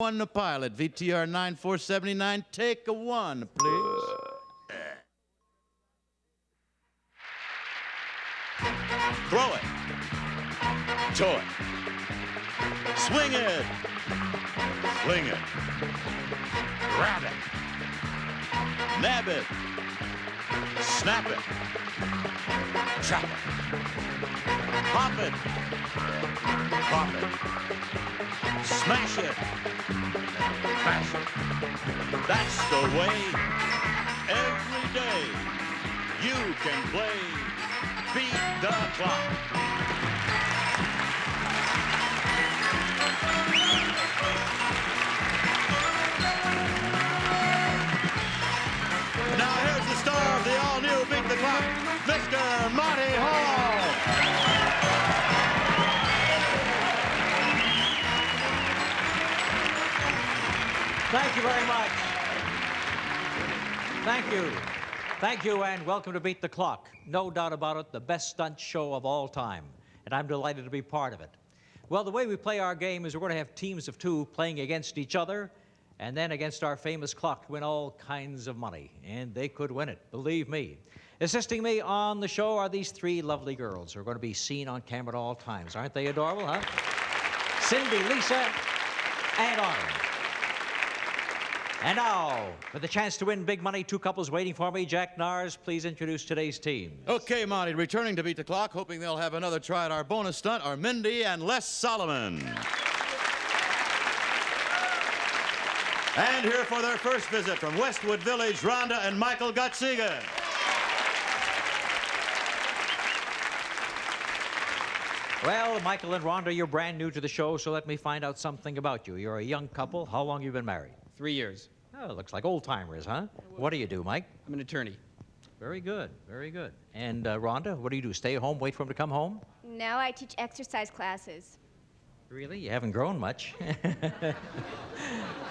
One, the pilot, VTR 9479. Take a one, please. Throw it. Tow it. Swing it. Fling it. Grab it. Nab it. Snap it. Chop it. Pop it. Pop it. Smash it. Crash it. That's the way. Every day you can play Beat the Clock. Now here's the star of the all-new Beat the Clock, Mr. MontyHall. Thank you very much. Thank you. Thank you, and welcome to Beat the Clock. No doubt about it, the best stunt show of all time, and I'm delighted to be part of it. Well, the way we play our game is we're going to have teams of two playing against each other, and then against our famous clock to win all kinds of money, and they could win it, believe me. Assisting me on the show are these three lovely girls who are going to be seen on camera at all times. Aren't they adorable, huh? Cindy, Lisa, and Autumn. And now, for the chance to win big money, two couples waiting for me. Jack Nars, please introduce today's teams. Okay, Monty, returning to Beat the Clock, hoping they'll have another try at our bonus stunt, are Mindy and Les Solomon. And here for their first visit from Westwood Village, Rhonda and Michael Gottsigan. Well, Michael and Rhonda, you're brand new to the show, so let me find out something about you. You're a young couple. How long have you been married? 3 years. Oh, looks like old-timers, huh? What do you do, Mike? I'm an attorney. Very good, very good. And Rhonda, what do? Stay at home, wait for him to come home? No, I teach exercise classes. Really? You haven't grown much.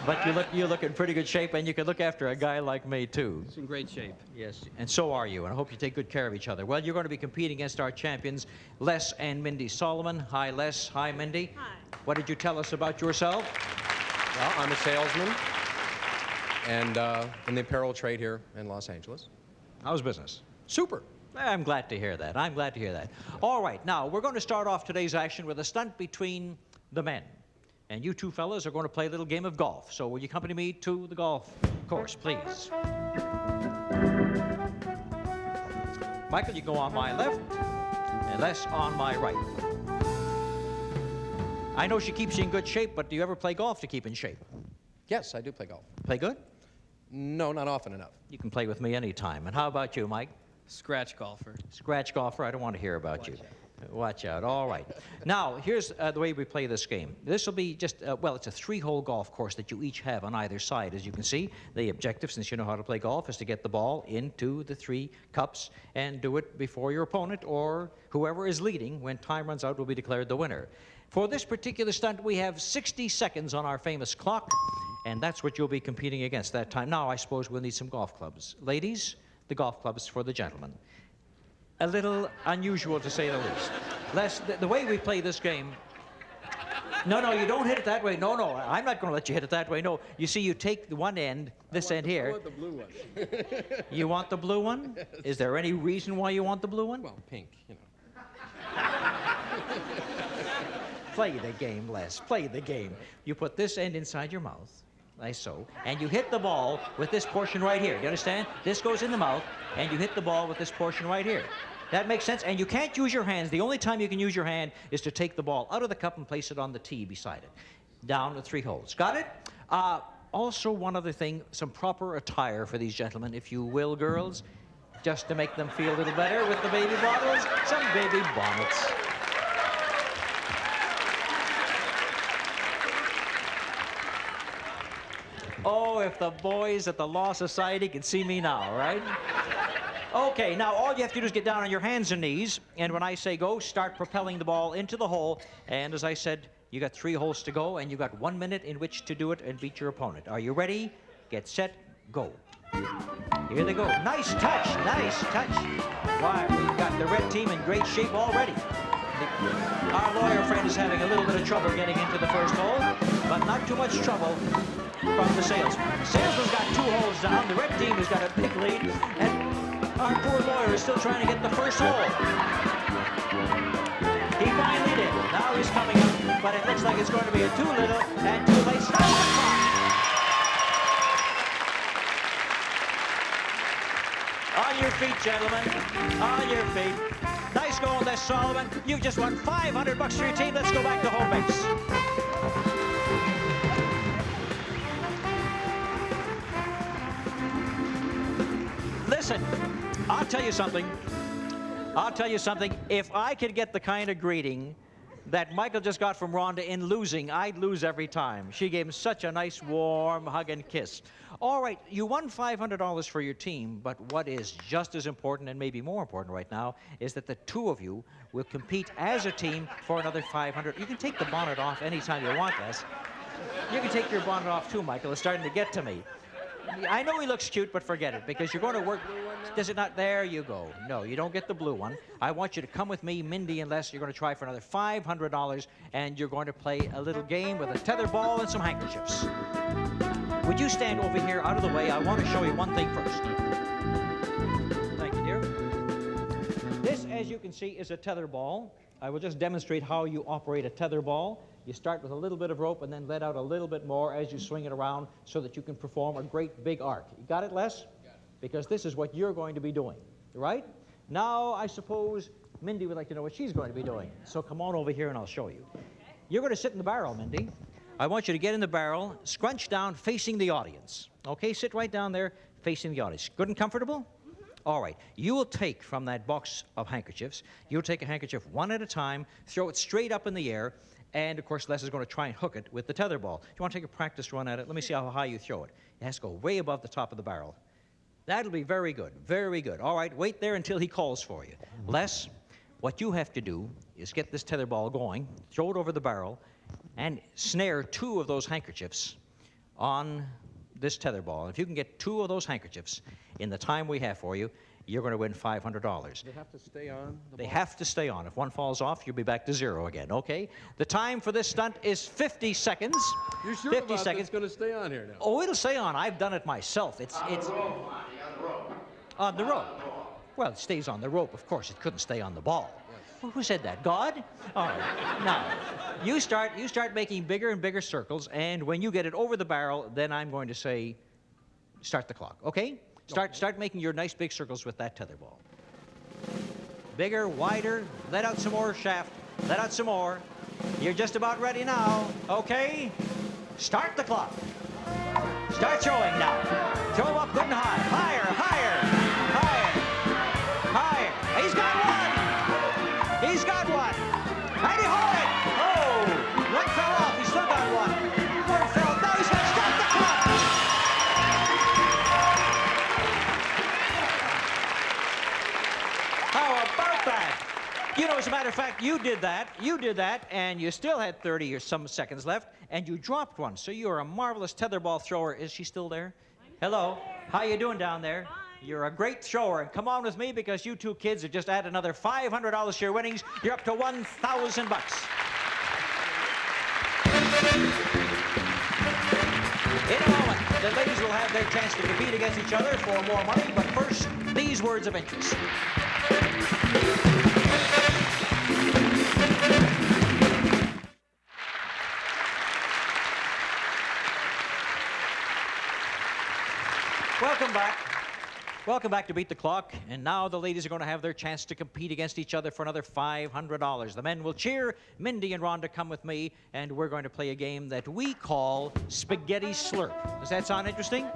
But you look in pretty good shape, and you can look after a guy like me, too. It's in great shape. Yes, and so are you, and I hope you take good care of each other. Well, you're going to be competing against our champions, Les and Mindy Solomon. Hi, Les. Hi, Mindy. Hi. What did you tell us about yourself? Well, I'm a salesman and in the apparel trade here in Los Angeles. How's business? Super. I'm glad to hear that. I'm glad to hear that. All right, now, we're going to start off today's action with a stunt between the men. And you two fellas are going to play a little game of golf. So will you accompany me to the golf course, please? Michael, you go on my left, and Les on my right. I know she keeps you in good shape, but do you ever play golf to keep in shape? Yes, I do play golf. Play good? No, not often enough. You can play with me anytime. And how about you, Mike? Scratch golfer. Scratch golfer? I don't want to hear about you. Watch out. All right. Now, here's the way we play this game. This will be just, well, it's a three-hole golf course that you each have on either side. As you can see, the objective, since you know how to play golf, is to get the ball into the three cups and do it before your opponent or whoever is leading. When time runs out, will be declared the winner. For this particular stunt, we have 60 seconds on our famous clock, and that's what you'll be competing against that time. Now, I suppose we'll need some golf clubs. Ladies, the golf clubs for the gentlemen. A little unusual, to say the least. Les, the way we play this game... No, you don't hit it that way. No, I'm not going to let you hit it that way. No, you see, you take the one end, this end here. I want the blue one. You want the blue one? Is there any reason why you want the blue one? Well, pink, you know. Play the game, Les. Play the game. You put this end inside your mouth, like so, and you hit the ball with this portion right here. You understand? This goes in the mouth, and you hit the ball with this portion right here. That makes sense? And you can't use your hands. The only time you can use your hand is to take the ball out of the cup and place it on the tee beside it. Down the three holes. Got it? Also, one other thing, some proper attire for these gentlemen, if you will, girls, just to make them feel a little better with the baby bottles, some baby bonnets. Oh, if the boys at the Law Society could see me now, right? Okay, now all you have to do is get down on your hands and knees, and when I say go, start propelling the ball into the hole, and as I said, you got 3 holes to go, and you got 1 minute in which to do it and beat your opponent. Are you ready? Get set, go. Here they go. Nice touch, nice touch. Why, we've got the red team in great shape already. Our lawyer friend is having a little bit of trouble getting into the first hole, but not too much trouble from the salesman. The salesman's got 2 holes down. The red team has got a big lead, and our poor lawyer is still trying to get the first hole. He finally did. Now he's coming up, but it looks like it's going to be a too little and too late start. On your feet, gentlemen. On your feet. Nice goal, Les Solomon. You've just won $500 for your team. Let's go back to home base. Listen, I'll tell you something. I'll tell you something. If I could get the kind of greeting that Michael just got from Rhonda in losing, I'd lose every time. She gave him such a nice, warm hug and kiss. All right, you won $500 for your team, but what is just as important and maybe more important right now is that the 2 of you will compete as a team for another $500. You can take the bonnet off anytime you want, Les. You can take your bonnet off too, Michael. It's starting to get to me. I know he looks cute, but forget it, because you're going to work. Does it not? There you go. No, you don't get the blue one. I want you to come with me, Mindy and Les. You're going to try for another $500, and you're going to play a little game with a tether ball and some handkerchiefs. Would you stand over here out of the way? I want to show you one thing first. Thank you, dear. This, as you can see, is a tether ball. I will just demonstrate how you operate a tether ball. You start with a little bit of rope and then let out a little bit more as you swing it around so that you can perform a great big arc. You got it, Les? Got it. Because this is what you're going to be doing, right? Now, I suppose Mindy would like to know what she's going to be doing. So come on over here and I'll show you. You're going to sit in the barrel, Mindy. I want you to get in the barrel, scrunch down facing the audience. Okay, sit right down there facing the audience. Good and comfortable? Mm-hmm. All right. You will take from that box of handkerchiefs, you'll take a handkerchief one at a time, throw it straight up in the air, and, of course, Les is going to try and hook it with the tether ball. Do you want to take a practice run at it? Let me see how high you throw it. It has to go way above the top of the barrel. That'll be very good, very good. All right, wait there until he calls for you. Les, what you have to do is get this tether ball going, throw it over the barrel, and snare 2 of those handkerchiefs on this tether ball. And if you can get 2 of those handkerchiefs in the time we have for you, you're going to win $500. They have to stay on the They ball? have to stay on. If one falls off, you'll be back to 0 again, okay? The time for this stunt is 50 seconds. You're sure 50 about seconds. it's going to stay on here now? Oh, it'll stay on. I've done it myself. It's on the rope. Well, it stays on the rope, of course. It couldn't stay on the ball. Yes. Well, who said that? God? All right. Now, you start making bigger and bigger circles, and when you get it over the barrel, then I'm going to say, start the clock, okay? Start making your nice big circles with that tether ball. Bigger, wider, let out some more shaft, let out some more. You're just about ready now, okay? Start the clock. Start throwing now. Throw them up good and high. Higher, higher, higher, higher. He's got one. He's got one. And he hauled it. Oh, one fell off. He still got one. One fell. Now he's going to start the clock. How about that? You know, as a matter of fact, you did that, and you still had 30 or some seconds left, and you dropped one. So you're a marvelous tether ball thrower. Is she still there? Hello. How you doing down there? Fine. You're a great thrower, and come on with me because you 2 kids have just added another $500 to your winnings. You're up to $1,000. In a moment, the ladies will have their chance to compete against each other for more money, but first, these words of interest. Welcome back. Welcome back to Beat the Clock. And now the ladies are going to have their chance to compete against each other for another $500. The men will cheer. Mindy and Rhonda, come with me, and we're going to play a game that we call Spaghetti Slurp. Does that sound interesting?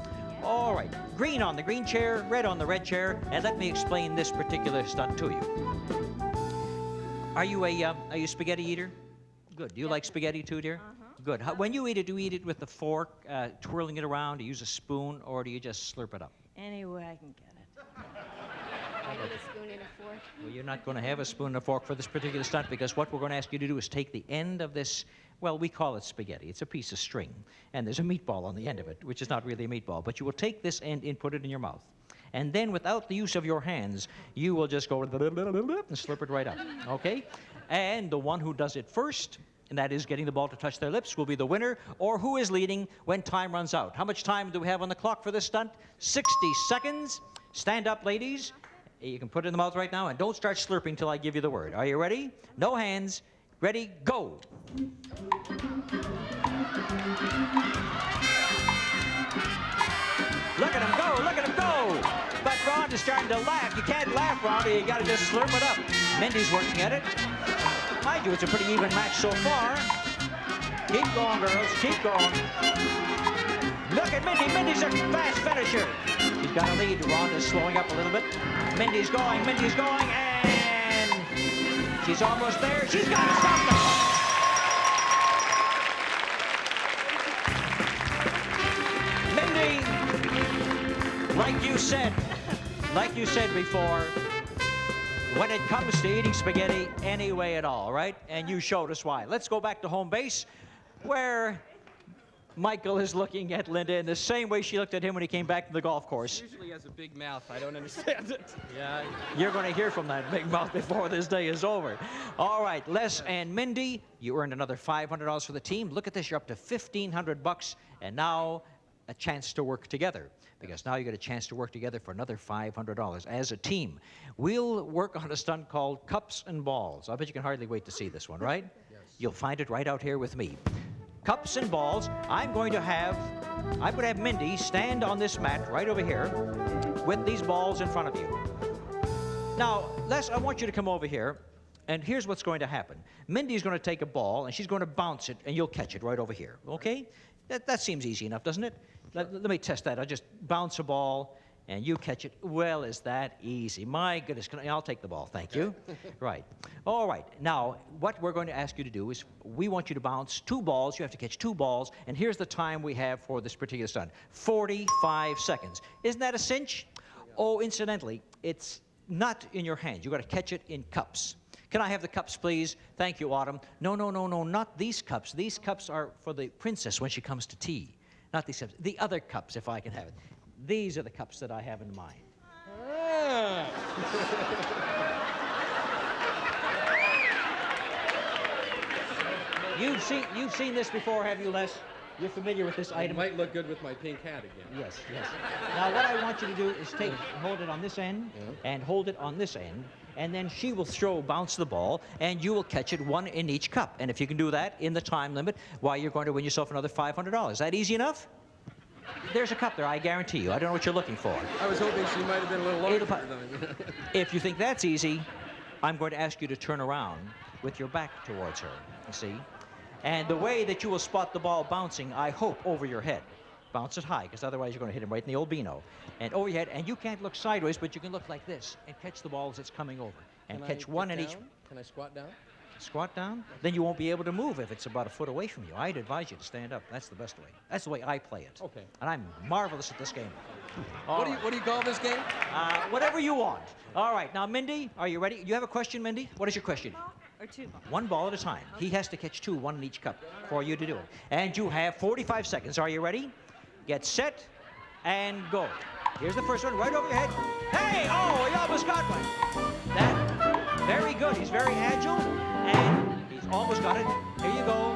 All right. Green on the green chair, red on the red chair, and let me explain this particular stunt to you. Are you a spaghetti eater? Good. Do you like spaghetti too, dear? Good. When you eat it, do you eat it with a fork, twirling it around? Do you use a spoon, or do you just slurp it up? Any way I can get it. I need a spoon and a fork. Well, you're not going to have a spoon and a fork for this particular stunt because what we're going to ask you to do is take the end of this, well, we call it spaghetti. It's a piece of string, and there's a meatball on the end of it, which is not really a meatball. But you will take this end and put it in your mouth. And then, without the use of your hands, you will just go and slurp it right up, okay? And the one who does it first, and that is getting the ball to touch their lips, will be the winner, or who is leading when time runs out. How much time do we have on the clock for this stunt? 60 seconds. Stand up, ladies. You can put it in the mouth right now, and don't start slurping till I give you the word. Are you ready? No hands. Ready, go. Look at him go, look at him go. But Ron is starting to laugh. You can't laugh, Ron, you got to just slurp it up. Mindy's working at it. Mind you, it's a pretty even match so far. Keep going, girls, keep going. Look at Mindy. Mindy's a fast finisher. She's got a lead. Ron is slowing up a little bit. Mindy's going, and she's almost there. She's got to stop them. Mindy, like you said before, when it comes to eating spaghetti any way at all, right? And you showed us why. Let's go back to home base, where Michael is looking at Linda in the same way she looked at him when he came back to the golf course. Usually has a big mouth. I don't understand it. Yeah, you're going to hear from that big mouth before this day is over. All right, Les and Mindy, you earned another $500 for the team. Look at this, you're up to $1,500, and now a chance to work together. Because now you get a chance to work together for another $500 as a team. We'll work on a stunt called Cups and Balls. I bet you can hardly wait to see this one, right? Yes. You'll find it right out here with me. Cups and balls. I'm going to have Mindy stand on this mat right over here with these balls in front of you. Now, Les, I want you to come over here, and here's what's going to happen. Mindy's going to take a ball, and she's going to bounce it, and you'll catch it right over here, okay? That seems easy enough, doesn't it? Let me test that. I'll just bounce a ball, and you catch it. Well, is that easy? My goodness. I'll take the ball. Thank you. Right. All right. Now, what we're going to ask you to do is we want you to bounce 2 balls. You have to catch 2 balls, and here's the time we have for this particular stunt. 45 seconds. Isn't that a cinch? Oh, incidentally, it's not in your hands. You've got to catch it in cups. Can I have the cups, please? Thank you, Autumn. No, not these cups. These cups are for the princess when she comes to tea. Not these cups. The other cups, if I can have it. These are the cups that I have in mind. You've seen this before, have you, Les? You're familiar with this item? It might look good with my pink hat again. Yes. Now, what I want you to do is hold it on this end and hold it on this end, and then she will bounce the ball, and you will catch it 1 in each cup. And if you can do that in the time limit, why, you're going to win yourself another $500. Is that easy enough? There's a cup there, I guarantee you. I don't know what you're looking for. I was hoping she might have been a little larger. If you think that's easy, I'm going to ask you to turn around with your back towards her, you see? And the way that you will spot the ball bouncing, I hope, over your head. Bounce it high, because otherwise you're going to hit him right in the old Beano. And over your head, and you can't look sideways, but you can look like this and catch the ball as it's coming over. And catch 1 in each. Can I squat down? Squat down? Then you won't be able to move if it's about a foot away from you. I'd advise you to stand up. That's the best way. That's the way I play it. Okay. And I'm marvelous at this game. What do you call this game? Whatever you want. All right. Now, Mindy, are you ready? You have a question, Mindy? What is your question? Or 2 balls? 1 ball at a time. He has to catch 2, 1 in each cup for you to do it. And you have 45 seconds. Are you ready? Get set and go. Here's the first one, right over your head. Hey! Oh, he almost got one. Very good. He's very agile, and he's almost got it. Here you go.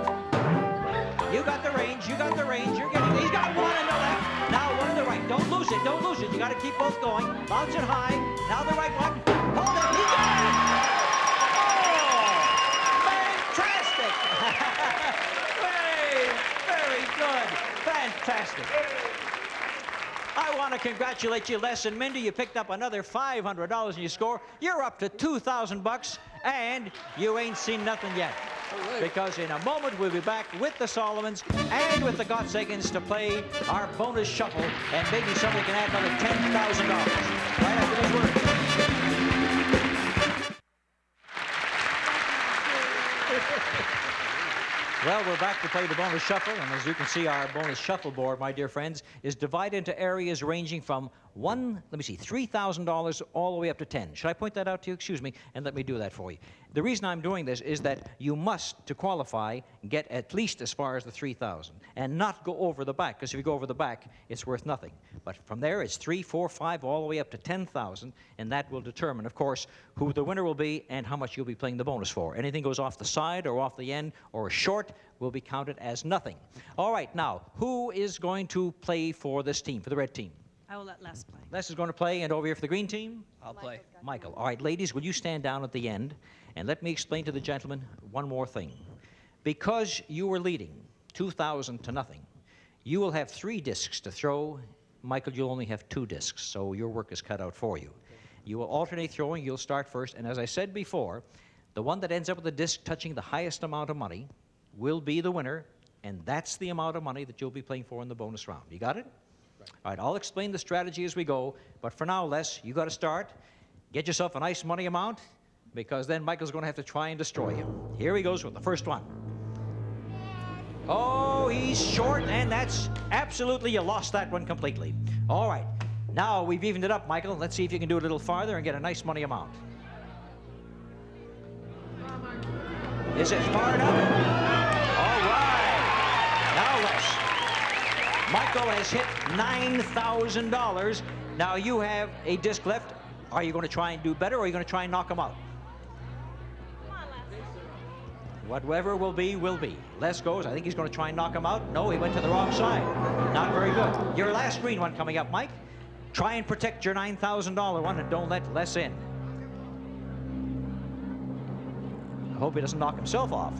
You got the range. You're getting. He's got 1 in the left. Now 1 in the right. Don't lose it. You got to keep both going. Bounce it high. Now the right one. Hold it. He got it. Very good. Fantastic. I want to congratulate you, Les and Mindy. You picked up another $500 in your score. You're up to $2,000, and you ain't seen nothing yet. Right. Because in a moment, we'll be back with the Solomons and with the Gottsegans to play our bonus shuffle, and maybe somebody can add another $10,000. Right after these words. Well, we're back to play the bonus shuffle, and as you can see, our bonus shuffle board, my dear friends, is divided into areas ranging from $3,000 all the way up to 10. Should I point that out to you? Excuse me, and let me do that for you. The reason I'm doing this is that you must, to qualify, get at least as far as the 3,000 and not go over the back, because if you go over the back, it's worth nothing. But from there, it's 3, 4, 5, all the way up to 10,000, and that will determine, of course, who the winner will be and how much you'll be playing the bonus for. Anything goes off the side or off the end or short will be counted as nothing. All right, now, who is going to play for this team, for the red team? I will let Les play. Les is going to play, and over here for the green team? I'll play. Michael. All right, ladies, will you stand down at the end, and let me explain to the gentlemen one more thing. Because you were leading 2,000 to nothing, you will have 3 discs to throw. Michael, you'll only have 2 discs, so your work is cut out for you. You will alternate throwing. You'll start first, and as I said before, the one that ends up with the disc touching the highest amount of money will be the winner, and that's the amount of money that you'll be playing for in the bonus round. You got it? All right, I'll explain the strategy as we go, but for now, Les, you got to start. Get yourself a nice money amount, because then Michael's going to have to try and destroy you. Here he goes with the first one. Oh, he's short, and that's absolutely, you lost that one completely. All right, now we've evened it up, Michael. Let's see if you can do it a little farther and get a nice money amount. Is it far enough? All right, now Les. Michael has hit $9,000. Now you have a disc left. Are you going to try and do better, or are you going to try and knock him out? Come on, Les. Whatever will be, will be. Les goes. I think he's going to try and knock him out. No, he went to the wrong side. Not very good. Your last green one coming up, Mike. Try and protect your $9,000 one, and don't let Les in. I hope he doesn't knock himself off.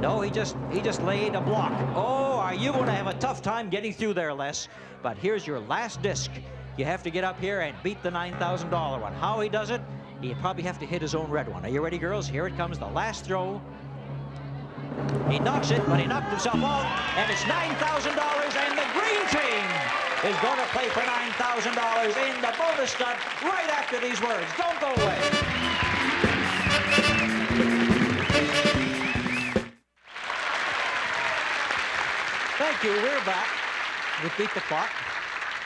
No, he just laid a block. Oh, are you going to have a tough time getting through there, Les? But here's your last disc. You have to get up here and beat the $9,000 one. How he does it, he'd probably have to hit his own red one. Are you ready, girls? Here it comes, the last throw. He knocks it, but he knocked himself off, and it's $9,000, and the green team is going to play for $9,000 in the bonus stunt right after these words. Don't go away. Thank you. We're back with Beat the Clock.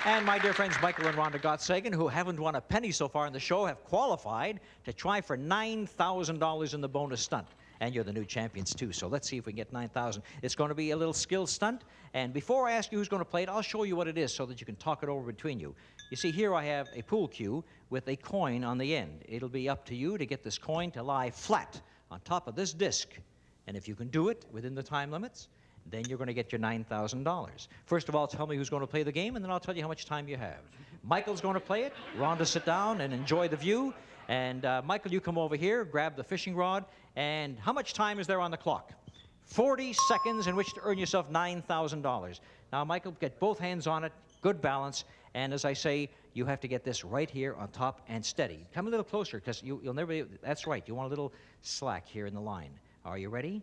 And my dear friends, Michael and Rhonda Gottsagen, who haven't won a penny so far in the show, have qualified to try for $9,000 in the bonus stunt. And you're the new champions, too. So let's see if we can get $9,000. It's going to be a little skill stunt. And before I ask you who's going to play it, I'll show you what it is so that you can talk it over between you. You see, here I have a pool cue with a coin on the end. It'll be up to you to get this coin to lie flat on top of this disc. And if you can do it within the time limits, then you're going to get your $9,000. First of all, tell me who's going to play the game, and then I'll tell you how much time you have. Michael's going to play it. Rhonda, sit down and enjoy the view. And Michael, you come over here, grab the fishing rod. And how much time is there on the clock? 40 seconds in which to earn yourself $9,000. Now, Michael, get both hands on it, good balance. And as I say, you have to get this right here on top and steady. Come a little closer, because you'll never be, that's right. You want a little slack here in the line. Are you ready?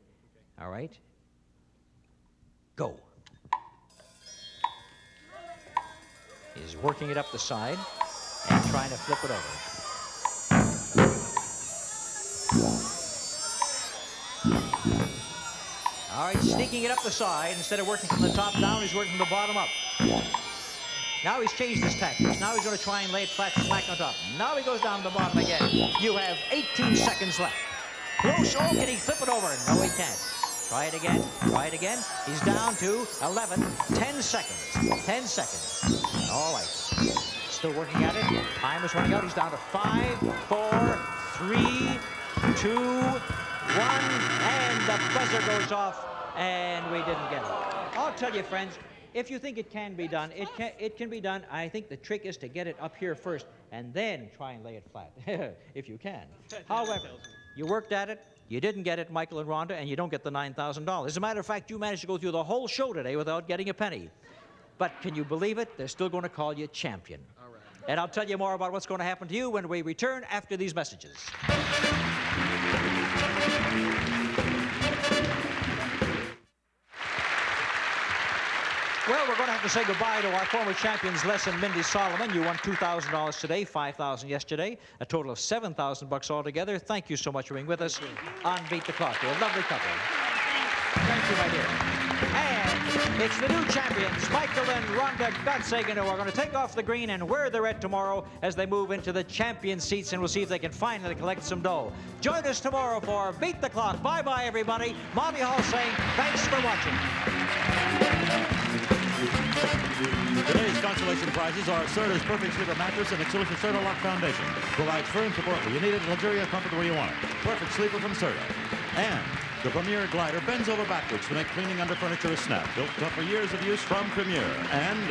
All right. Go. He's working it up the side and trying to flip it over. All right, sneaking it up the side. Instead of working from the top down, he's working from the bottom up. Now he's changed his tactics. Now he's going to try and lay it flat, smack on top. Now he goes down to the bottom again. You have 18 seconds left. Close. Oh, can he flip it over? No, he can't. Try it again. Try it again. He's down to 11. 10 seconds. 10 seconds. All right. Still working at it. Time is running out. He's down to 5, 4, 3, 2, 1. And the buzzer goes off. And we didn't get it. I'll tell you, friends, if you think it can be done, it can be done. I think the trick is to get it up here first and then try and lay it flat, if you can. However, you worked at it. You didn't get it, Michael and Rhonda, and you don't get the $9,000. As a matter of fact, you managed to go through the whole show today without getting a penny. But can you believe it? They're still going to call you champion. All right. And I'll tell you more about what's going to happen to you when we return after these messages. Well, we're going to have to say goodbye to our former champions, Les and Mindy Solomon. You won $2,000 today, $5,000 yesterday, a total of $7,000 altogether. Thank you so much for being with us on Beat the Clock. You're a lovely couple. Thank you, my dear. And It's the new champions, Michael and Rhonda Gotsagen, who are going to take off the green and wear the red tomorrow as they move into the champion seats, and we'll see if they can finally collect some dough. Join us tomorrow for Beat the Clock. Bye-bye, everybody. MontyHall saying thanks for watching. Today's consolation prizes are Serta's Perfect Sleeper Mattress and exclusive Serta Lock Foundation. Provides firm support where you need it, luxurious comfort where you want it. Perfect Sleeper from Serta. And the Premier Glider bends over backwards to make cleaning under furniture a snap. Built up for years of use from Premier. And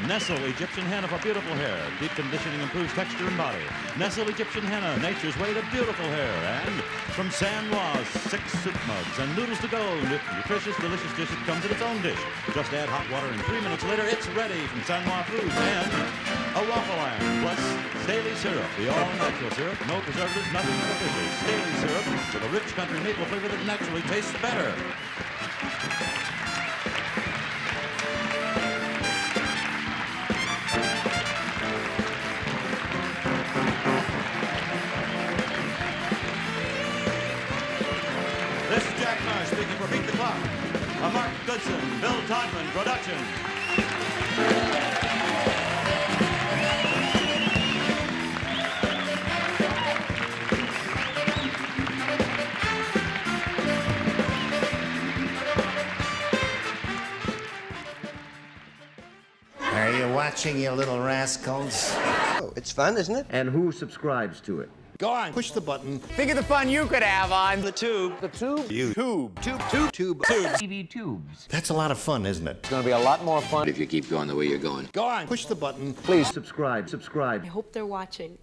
Nestle Egyptian Henna for beautiful hair. Deep conditioning improves texture and body. Nestle Egyptian Henna, nature's way to beautiful hair. And from San Ross, 6 soup mugs and noodles to go. Nutritious, delicious dish. It comes in its own dish. Just add hot water and 3 minutes later, it's ready from San Ross Foods. And a waffle iron plus Staley syrup. The all-natural syrup. No preservatives, nothing artificial. Staley syrup with a rich country maple flavor that naturally tastes better. This is Jack Marsh speaking for Beat the Clock. A Mark Goodson, Bill Todman production. Are you watching, you little rascals? Oh, it's fun, isn't it? And who subscribes to it? Go on. Push the button. Think of the fun you could have on The tube. the tube. Tube. TV tubes. That's a lot of fun, isn't it? It's going to be a lot more fun. If you keep going the way you're going. Go on. Push the button. Please subscribe. I hope they're watching.